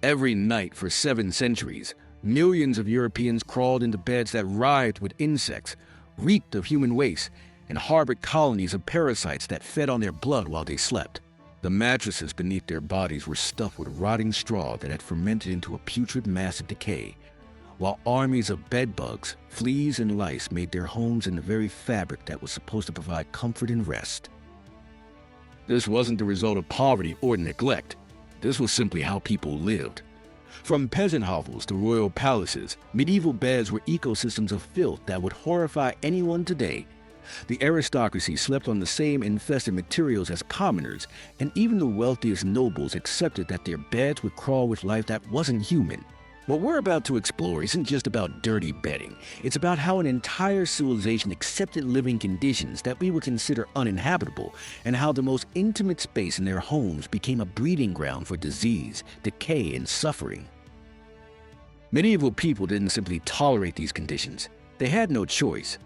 Every night for 7 centuries, millions of Europeans crawled into beds that writhed with insects, reeked of human waste, and harbored colonies of parasites that fed on their blood while they slept. The mattresses beneath their bodies were stuffed with rotting straw that had fermented into a putrid mass of decay, while armies of bedbugs, fleas, and lice made their homes in the very fabric that was supposed to provide comfort and rest. This wasn't the result of poverty or neglect. This was simply how people lived. From peasant hovels to royal palaces, medieval beds were ecosystems of filth that would horrify anyone today. The aristocracy slept on the same infested materials as commoners, and even the wealthiest nobles accepted that their beds would crawl with life that wasn't human. What we're about to explore isn't just about dirty bedding. It's about how an entire civilization accepted living conditions that we would consider uninhabitable, and how the most intimate space in their homes became a breeding ground for disease, decay, and suffering. Medieval people didn't simply tolerate these conditions. They had no choice.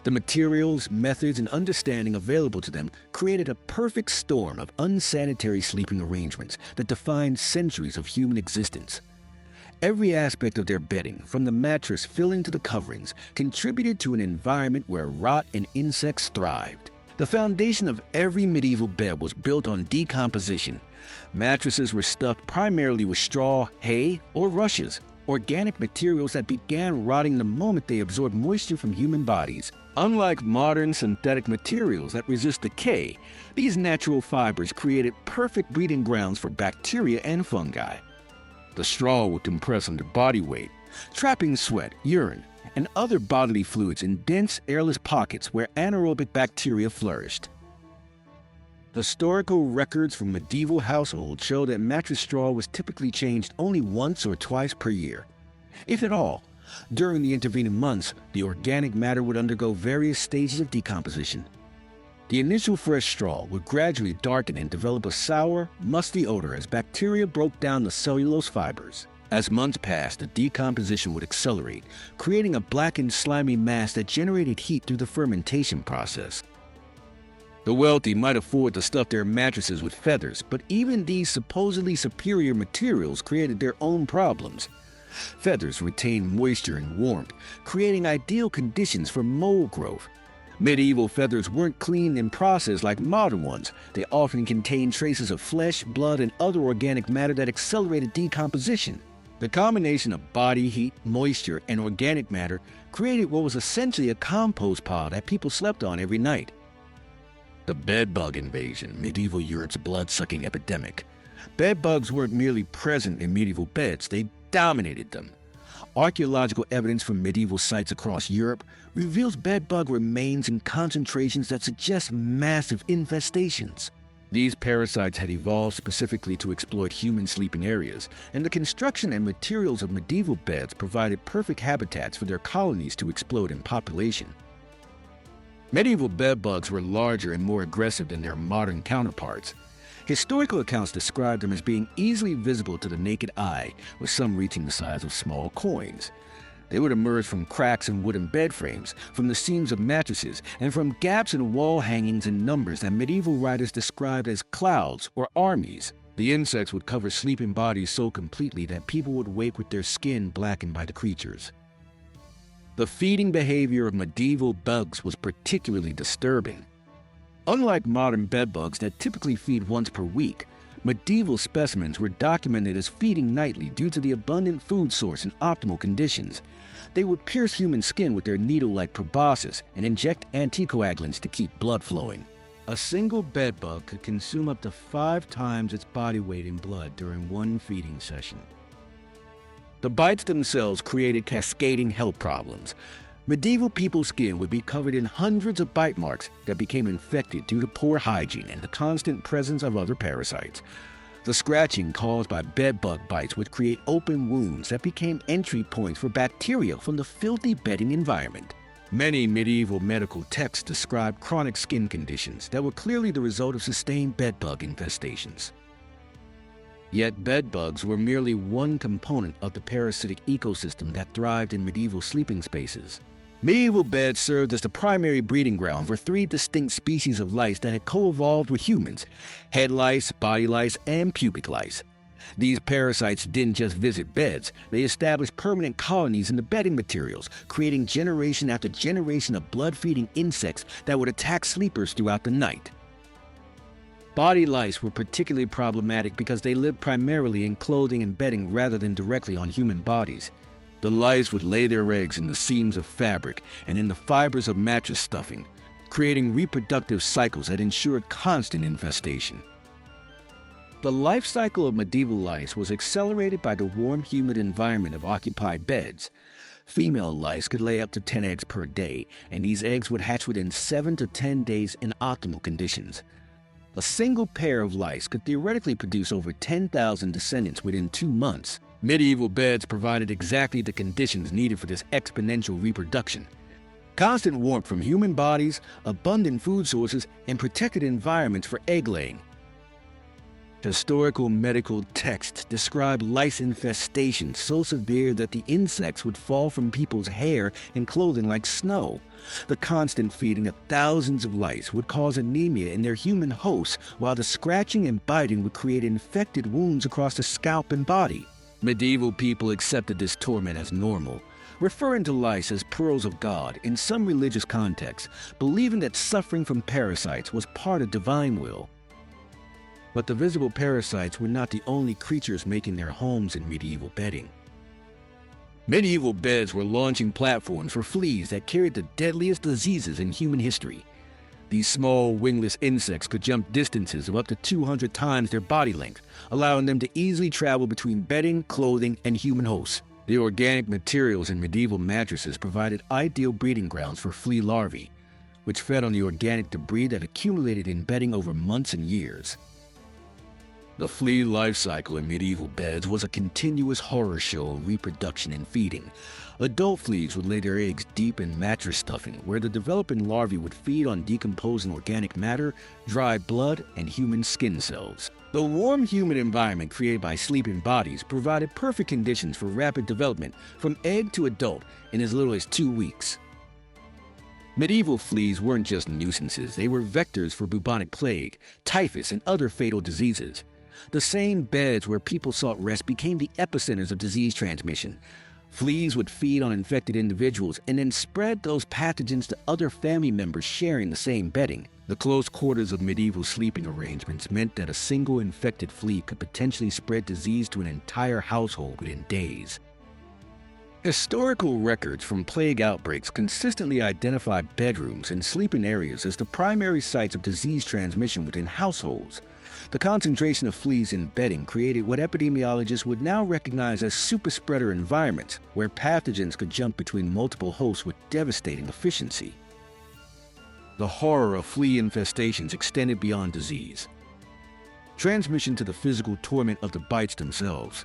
The materials, methods, and understanding available to them created a perfect storm of unsanitary sleeping arrangements that defined centuries of human existence. Every aspect of their bedding, from the mattress filling to the coverings, contributed to an environment where rot and insects thrived. The foundation of every medieval bed was built on decomposition. Mattresses were stuffed primarily with straw, hay, or rushes, organic materials that began rotting the moment they absorbed moisture from human bodies. Unlike modern synthetic materials that resist decay, these natural fibers created perfect breeding grounds for bacteria and fungi. The straw would compress under body weight, trapping sweat, urine, and other bodily fluids in dense, airless pockets where anaerobic bacteria flourished. Historical records from medieval households show that mattress straw was typically changed only once or twice per year, if at all. During the intervening months, the organic matter would undergo various stages of decomposition. The initial fresh straw would gradually darken and develop a sour, musty odor as bacteria broke down the cellulose fibers. As months passed, the decomposition would accelerate, creating a blackened, slimy mass that generated heat through the fermentation process. The wealthy might afford to stuff their mattresses with feathers, but even these supposedly superior materials created their own problems. Feathers retain moisture and warmth, creating ideal conditions for mold growth. Medieval feathers weren't cleaned and processed like modern ones. They often contained traces of flesh, blood, and other organic matter that accelerated decomposition. The combination of body heat, moisture, and organic matter created what was essentially a compost pile that people slept on every night. The bedbug invasion, medieval Europe's blood-sucking epidemic. Bedbugs weren't merely present in medieval beds, they dominated them. Archaeological evidence from medieval sites across Europe reveals bedbug remains in concentrations that suggest massive infestations. These parasites had evolved specifically to exploit human sleeping areas, and the construction and materials of medieval beds provided perfect habitats for their colonies to explode in population. Medieval bedbugs were larger and more aggressive than their modern counterparts. Historical accounts describe them as being easily visible to the naked eye, with some reaching the size of small coins. They would emerge from cracks in wooden bed frames, from the seams of mattresses, and from gaps in wall hangings in numbers that medieval writers described as clouds or armies. The insects would cover sleeping bodies so completely that people would wake with their skin blackened by the creatures. The feeding behavior of medieval bugs was particularly disturbing. Unlike modern bedbugs that typically feed once per week, medieval specimens were documented as feeding nightly due to the abundant food source and optimal conditions. They would pierce human skin with their needle-like proboscis and inject anticoagulants to keep blood flowing. A single bedbug could consume up to 5 times its body weight in blood during one feeding session. The bites themselves created cascading health problems. Medieval people's skin would be covered in hundreds of bite marks that became infected due to poor hygiene and the constant presence of other parasites. The scratching caused by bedbug bites would create open wounds that became entry points for bacteria from the filthy bedding environment. Many medieval medical texts describe chronic skin conditions that were clearly the result of sustained bedbug infestations. Yet bedbugs were merely one component of the parasitic ecosystem that thrived in medieval sleeping spaces. Medieval beds served as the primary breeding ground for 3 distinct species of lice that had co-evolved with humans: head lice, body lice, and pubic lice. These parasites didn't just visit beds, they established permanent colonies in the bedding materials, creating generation after generation of blood-feeding insects that would attack sleepers throughout the night. Body lice were particularly problematic because they lived primarily in clothing and bedding rather than directly on human bodies. The lice would lay their eggs in the seams of fabric and in the fibers of mattress stuffing, creating reproductive cycles that ensured constant infestation. The life cycle of medieval lice was accelerated by the warm, humid environment of occupied beds. Female lice could lay up to 10 eggs per day, and these eggs would hatch within 7 to 10 days in optimal conditions. A single pair of lice could theoretically produce over 10,000 descendants within 2 months. Medieval beds provided exactly the conditions needed for this exponential reproduction. Constant warmth from human bodies, abundant food sources, and protected environments for egg laying. Historical medical texts describe lice infestation so severe that the insects would fall from people's hair and clothing like snow. The constant feeding of thousands of lice would cause anemia in their human hosts, while the scratching and biting would create infected wounds across the scalp and body. Medieval people accepted this torment as normal, referring to lice as pearls of God in some religious contexts, believing that suffering from parasites was part of divine will. But the visible parasites were not the only creatures making their homes in medieval bedding. Medieval beds were launching platforms for fleas that carried the deadliest diseases in human history. These small, wingless insects could jump distances of up to 200 times their body length, allowing them to easily travel between bedding, clothing, and human hosts. The organic materials in medieval mattresses provided ideal breeding grounds for flea larvae, which fed on the organic debris that accumulated in bedding over months and years. The flea life cycle in medieval beds was a continuous horror show of reproduction and feeding. Adult fleas would lay their eggs deep in mattress stuffing, where the developing larvae would feed on decomposing organic matter, dry blood, and human skin cells. The warm, humid environment created by sleeping bodies provided perfect conditions for rapid development from egg to adult in as little as 2 weeks. Medieval fleas weren't just nuisances, they were vectors for bubonic plague, typhus, and other fatal diseases. The same beds where people sought rest became the epicenters of disease transmission. Fleas would feed on infected individuals and then spread those pathogens to other family members sharing the same bedding. The close quarters of medieval sleeping arrangements meant that a single infected flea could potentially spread disease to an entire household within days. Historical records from plague outbreaks consistently identify bedrooms and sleeping areas as the primary sites of disease transmission within households. The concentration of fleas in bedding created what epidemiologists would now recognize as superspreader environments, where pathogens could jump between multiple hosts with devastating efficiency. The horror of flea infestations extended beyond disease. Transmission to the physical torment of the bites themselves.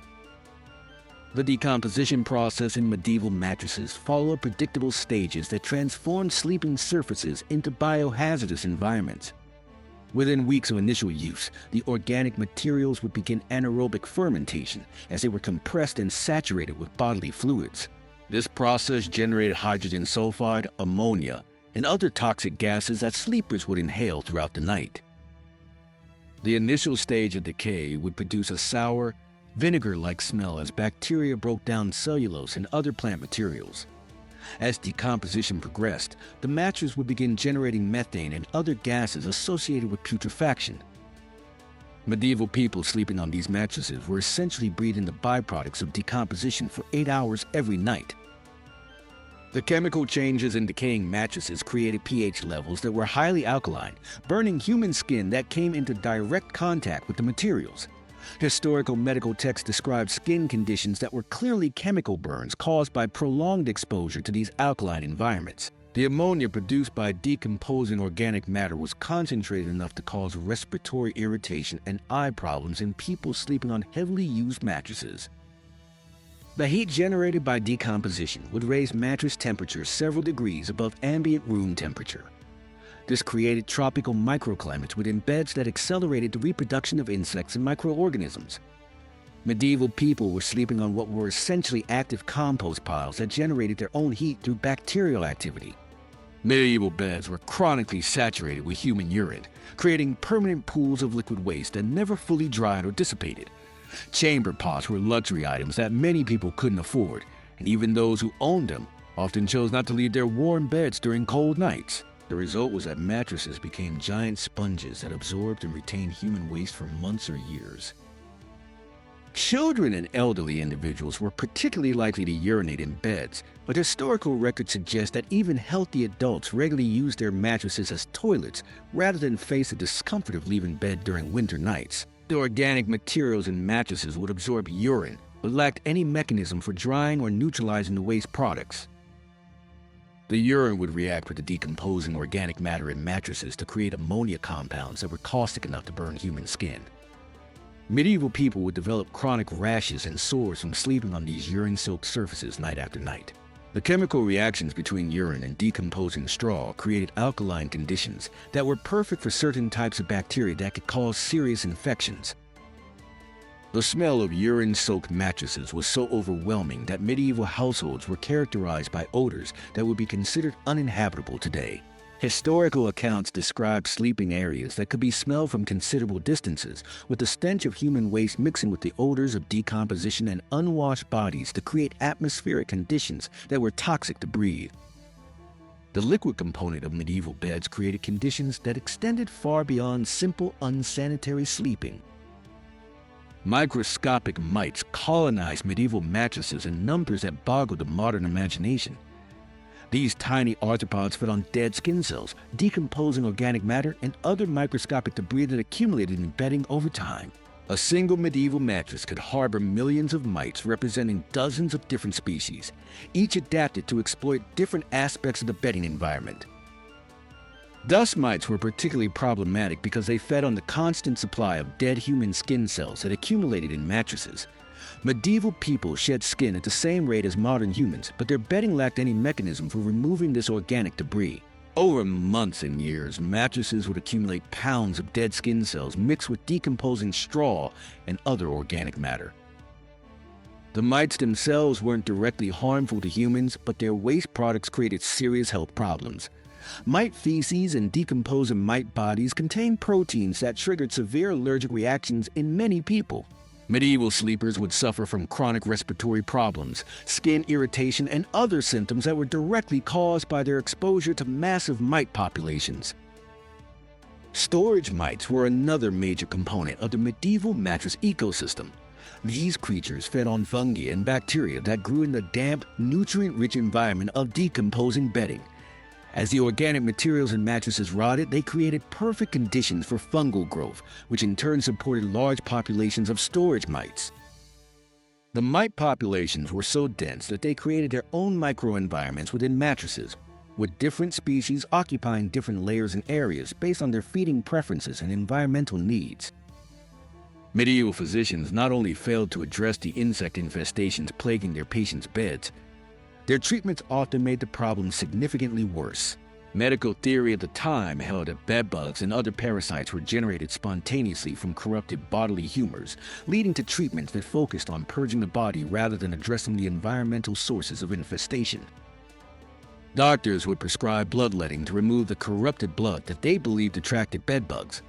The decomposition process in medieval mattresses followed predictable stages that transformed sleeping surfaces into biohazardous environments. Within weeks of initial use, the organic materials would begin anaerobic fermentation as they were compressed and saturated with bodily fluids. This process generated hydrogen sulfide, ammonia, and other toxic gases that sleepers would inhale throughout the night. The initial stage of decay would produce a sour, vinegar-like smell as bacteria broke down cellulose and other plant materials. As decomposition progressed, the mattress would begin generating methane and other gases associated with putrefaction. Medieval people sleeping on these mattresses were essentially breathing the byproducts of decomposition for 8 hours every night. The chemical changes in decaying mattresses created pH levels that were highly alkaline, burning human skin that came into direct contact with the materials. Historical medical texts describe skin conditions that were clearly chemical burns caused by prolonged exposure to these alkaline environments. The ammonia produced by decomposing organic matter was concentrated enough to cause respiratory irritation and eye problems in people sleeping on heavily used mattresses. The heat generated by decomposition would raise mattress temperature several degrees above ambient room temperature. This created tropical microclimates within beds that accelerated the reproduction of insects and microorganisms. Medieval people were sleeping on what were essentially active compost piles that generated their own heat through bacterial activity. Medieval beds were chronically saturated with human urine, creating permanent pools of liquid waste that never fully dried or dissipated. Chamber pots were luxury items that many people couldn't afford, and even those who owned them often chose not to leave their warm beds during cold nights. The result was that mattresses became giant sponges that absorbed and retained human waste for months or years. Children and elderly individuals were particularly likely to urinate in beds, but historical records suggest that even healthy adults regularly used their mattresses as toilets rather than face the discomfort of leaving bed during winter nights. The organic materials in mattresses would absorb urine, but lacked any mechanism for drying or neutralizing the waste products. The urine would react with the decomposing organic matter in mattresses to create ammonia compounds that were caustic enough to burn human skin. Medieval people would develop chronic rashes and sores from sleeping on these urine-soaked surfaces night after night. The chemical reactions between urine and decomposing straw created alkaline conditions that were perfect for certain types of bacteria that could cause serious infections. The smell of urine-soaked mattresses was so overwhelming that medieval households were characterized by odors that would be considered uninhabitable today. Historical accounts describe sleeping areas that could be smelled from considerable distances, with the stench of human waste mixing with the odors of decomposition and unwashed bodies to create atmospheric conditions that were toxic to breathe. The liquid component of medieval beds created conditions that extended far beyond simple, unsanitary sleeping. Microscopic mites colonized medieval mattresses in numbers that boggled the modern imagination. These tiny arthropods fed on dead skin cells, decomposing organic matter, and other microscopic debris that accumulated in bedding over time. A single medieval mattress could harbor millions of mites representing dozens of different species, each adapted to exploit different aspects of the bedding environment. Dust mites were particularly problematic because they fed on the constant supply of dead human skin cells that accumulated in mattresses. Medieval people shed skin at the same rate as modern humans, but their bedding lacked any mechanism for removing this organic debris. Over months and years, mattresses would accumulate pounds of dead skin cells mixed with decomposing straw and other organic matter. The mites themselves weren't directly harmful to humans, but their waste products created serious health problems. Mite feces and decomposing mite bodies contained proteins that triggered severe allergic reactions in many people. Medieval sleepers would suffer from chronic respiratory problems, skin irritation, and other symptoms that were directly caused by their exposure to massive mite populations. Storage mites were another major component of the medieval mattress ecosystem. These creatures fed on fungi and bacteria that grew in the damp, nutrient-rich environment of decomposing bedding. As the organic materials in mattresses rotted, they created perfect conditions for fungal growth, which in turn supported large populations of storage mites. The mite populations were so dense that they created their own microenvironments within mattresses, with different species occupying different layers and areas based on their feeding preferences and environmental needs. Medieval physicians not only failed to address the insect infestations plaguing their patients' beds, their treatments often made the problem significantly worse. Medical theory at the time held that bedbugs and other parasites were generated spontaneously from corrupted bodily humors, leading to treatments that focused on purging the body rather than addressing the environmental sources of infestation. Doctors would prescribe bloodletting to remove the corrupted blood that they believed attracted bedbugs.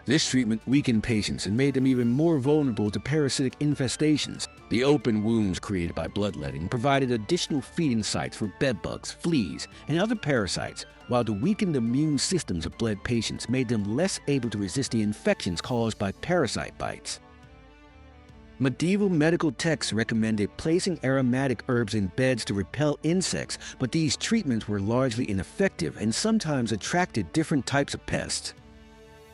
This treatment weakened patients and made them even more vulnerable to parasitic infestations. The open wounds created by bloodletting provided additional feeding sites for bedbugs, fleas, and other parasites, while the weakened immune systems of bled patients made them less able to resist the infections caused by parasite bites. Medieval medical texts recommended placing aromatic herbs in beds to repel insects, but these treatments were largely ineffective and sometimes attracted different types of pests.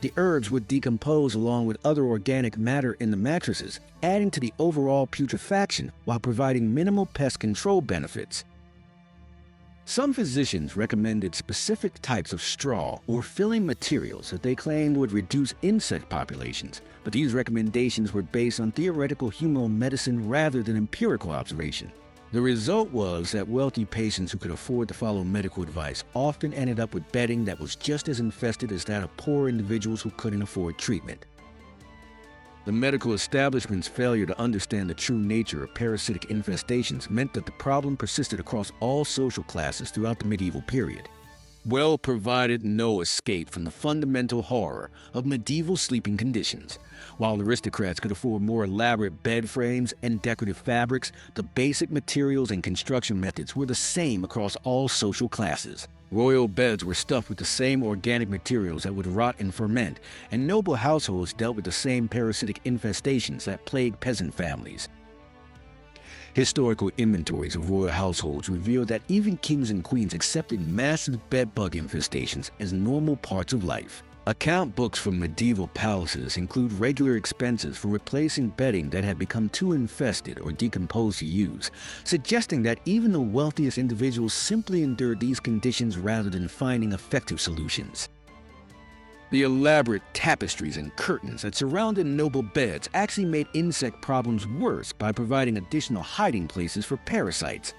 The herbs would decompose along with other organic matter in the mattresses, adding to the overall putrefaction while providing minimal pest control benefits. Some physicians recommended specific types of straw or filling materials that they claimed would reduce insect populations, but these recommendations were based on theoretical human medicine rather than empirical observation. The result was that wealthy patients who could afford to follow medical advice often ended up with bedding that was just as infested as that of poor individuals who couldn't afford treatment. The medical establishment's failure to understand the true nature of parasitic infestations meant that the problem persisted across all social classes throughout the medieval period. well provided no escape from the fundamental horror of medieval sleeping conditions. While aristocrats could afford more elaborate bed frames and decorative fabrics, the basic materials and construction methods were the same across all social classes. Royal beds were stuffed with the same organic materials that would rot and ferment, and noble households dealt with the same parasitic infestations that plagued peasant families. Historical inventories of royal households reveal that even kings and queens accepted massive bed-bug infestations as normal parts of life. Account books from medieval palaces include regular expenses for replacing bedding that had become too infested or decomposed to use, suggesting that even the wealthiest individuals simply endured these conditions rather than finding effective solutions. The elaborate tapestries and curtains that surrounded noble beds actually made insect problems worse by providing additional hiding places for parasites.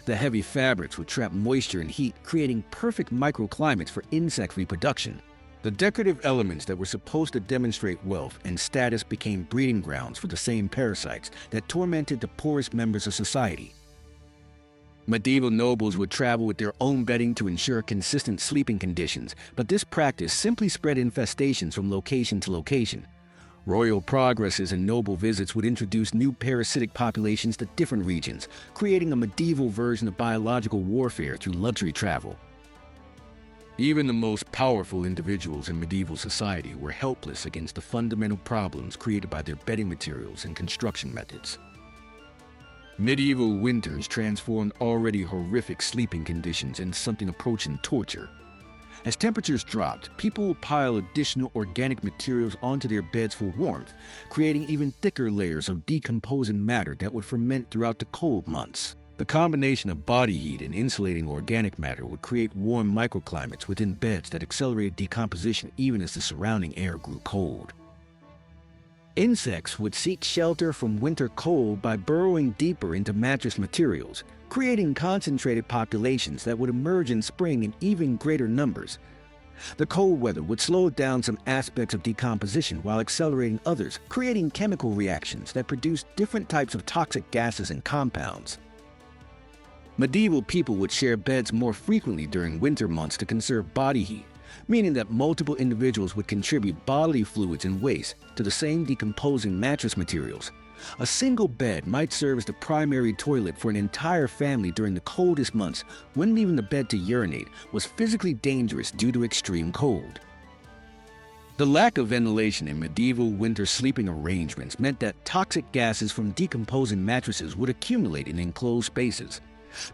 The heavy fabrics would trap moisture and heat, creating perfect microclimates for insect reproduction. The decorative elements that were supposed to demonstrate wealth and status became breeding grounds for the same parasites that tormented the poorest members of society. Medieval nobles would travel with their own bedding to ensure consistent sleeping conditions, but this practice simply spread infestations from location to location. Royal progresses and noble visits would introduce new parasitic populations to different regions, creating a medieval version of biological warfare through luxury travel. Even the most powerful individuals in medieval society were helpless against the fundamental problems created by their bedding materials and construction methods. Medieval winters transformed already horrific sleeping conditions into something approaching torture. As temperatures dropped, people would pile additional organic materials onto their beds for warmth, creating even thicker layers of decomposing matter that would ferment throughout the cold months. The combination of body heat and insulating organic matter would create warm microclimates within beds that accelerated decomposition even as the surrounding air grew cold. Insects would seek shelter from winter cold by burrowing deeper into mattress materials, creating concentrated populations that would emerge in spring in even greater numbers. The cold weather would slow down some aspects of decomposition while accelerating others, creating chemical reactions that produced different types of toxic gases and compounds. Medieval people would share beds more frequently during winter months to conserve body heat, meaning that multiple individuals would contribute bodily fluids and waste to the same decomposing mattress materials. A single bed might serve as the primary toilet for an entire family during the coldest months, when leaving the bed to urinate was physically dangerous due to extreme cold. The lack of ventilation in medieval winter sleeping arrangements meant that toxic gases from decomposing mattresses would accumulate in enclosed spaces.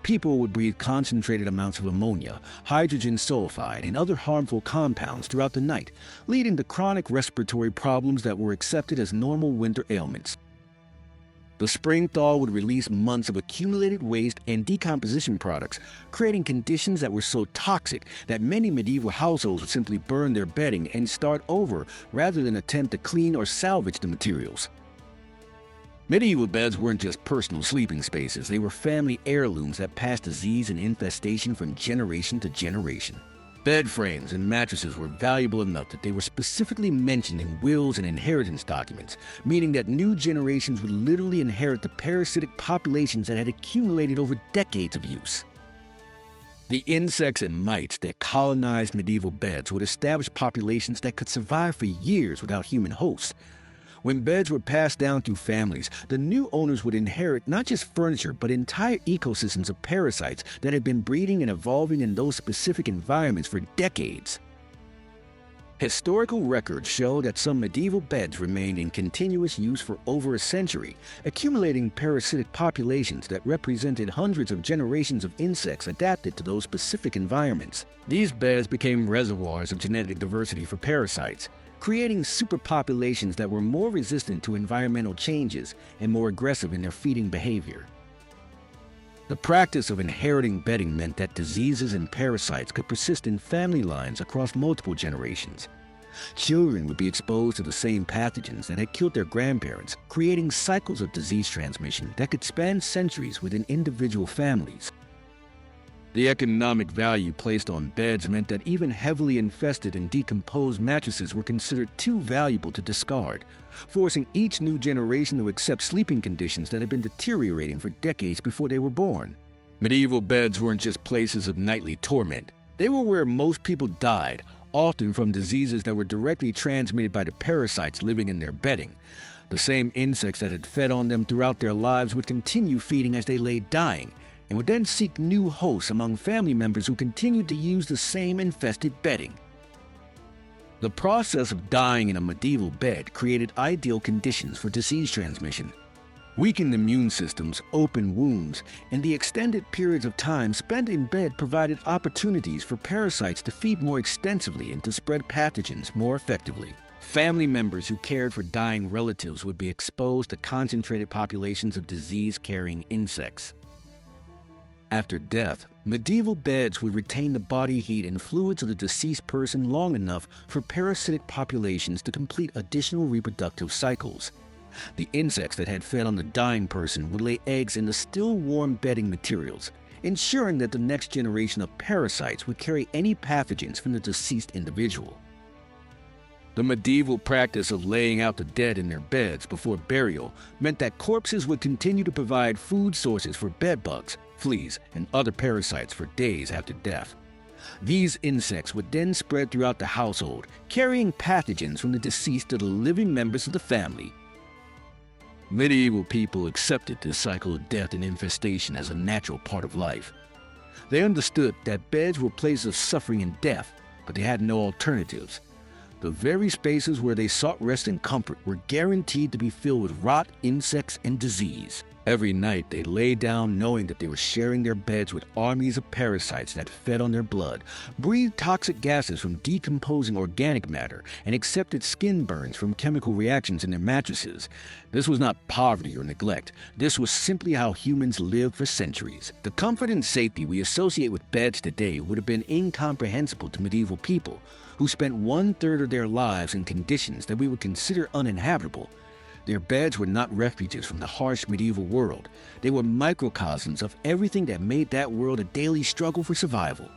People would breathe concentrated amounts of ammonia, hydrogen sulfide, and other harmful compounds throughout the night, leading to chronic respiratory problems that were accepted as normal winter ailments. The spring thaw would release months of accumulated waste and decomposition products, creating conditions that were so toxic that many medieval households would simply burn their bedding and start over rather than attempt to clean or salvage the materials. Medieval beds weren't just personal sleeping spaces, they were family heirlooms that passed disease and infestation from generation to generation. Bed frames and mattresses were valuable enough that they were specifically mentioned in wills and inheritance documents, meaning that new generations would literally inherit the parasitic populations that had accumulated over decades of use. The insects and mites that colonized medieval beds would establish populations that could survive for years without human hosts. When beds were passed down through families, the new owners would inherit not just furniture, but entire ecosystems of parasites that had been breeding and evolving in those specific environments for decades. Historical records show that some medieval beds remained in continuous use for over a century, accumulating parasitic populations that represented hundreds of generations of insects adapted to those specific environments. These beds became reservoirs of genetic diversity for parasites, creating superpopulations that were more resistant to environmental changes and more aggressive in their feeding behavior. The practice of inheriting bedding meant that diseases and parasites could persist in family lines across multiple generations. Children would be exposed to the same pathogens that had killed their grandparents, creating cycles of disease transmission that could span centuries within individual families. The economic value placed on beds meant that even heavily infested and decomposed mattresses were considered too valuable to discard, forcing each new generation to accept sleeping conditions that had been deteriorating for decades before they were born. Medieval beds weren't just places of nightly torment. They were where most people died, often from diseases that were directly transmitted by the parasites living in their bedding. The same insects that had fed on them throughout their lives would continue feeding as they lay dying, and would then seek new hosts among family members who continued to use the same infested bedding. The process of dying in a medieval bed created ideal conditions for disease transmission. Weakened immune systems, open wounds, and the extended periods of time spent in bed provided opportunities for parasites to feed more extensively and to spread pathogens more effectively. Family members who cared for dying relatives would be exposed to concentrated populations of disease-carrying insects. After death, medieval beds would retain the body heat and fluids of the deceased person long enough for parasitic populations to complete additional reproductive cycles. The insects that had fed on the dying person would lay eggs in the still warm bedding materials, ensuring that the next generation of parasites would carry any pathogens from the deceased individual. The medieval practice of laying out the dead in their beds before burial meant that corpses would continue to provide food sources for bedbugs, fleas, and other parasites for days after death. These insects would then spread throughout the household, carrying pathogens from the deceased to the living members of the family. Medieval people accepted this cycle of death and infestation as a natural part of life. They understood that beds were places of suffering and death, but they had no alternatives. The very spaces where they sought rest and comfort were guaranteed to be filled with rot, insects, and disease. Every night they lay down knowing that they were sharing their beds with armies of parasites that fed on their blood, breathed toxic gases from decomposing organic matter, and accepted skin burns from chemical reactions in their mattresses. This was not poverty or neglect. This was simply how humans lived for centuries. The comfort and safety we associate with beds today would have been incomprehensible to medieval people, who spent 1/3 of their lives in conditions that we would consider uninhabitable. Their beds were not refuges from the harsh medieval world. They were microcosms of everything that made that world a daily struggle for survival.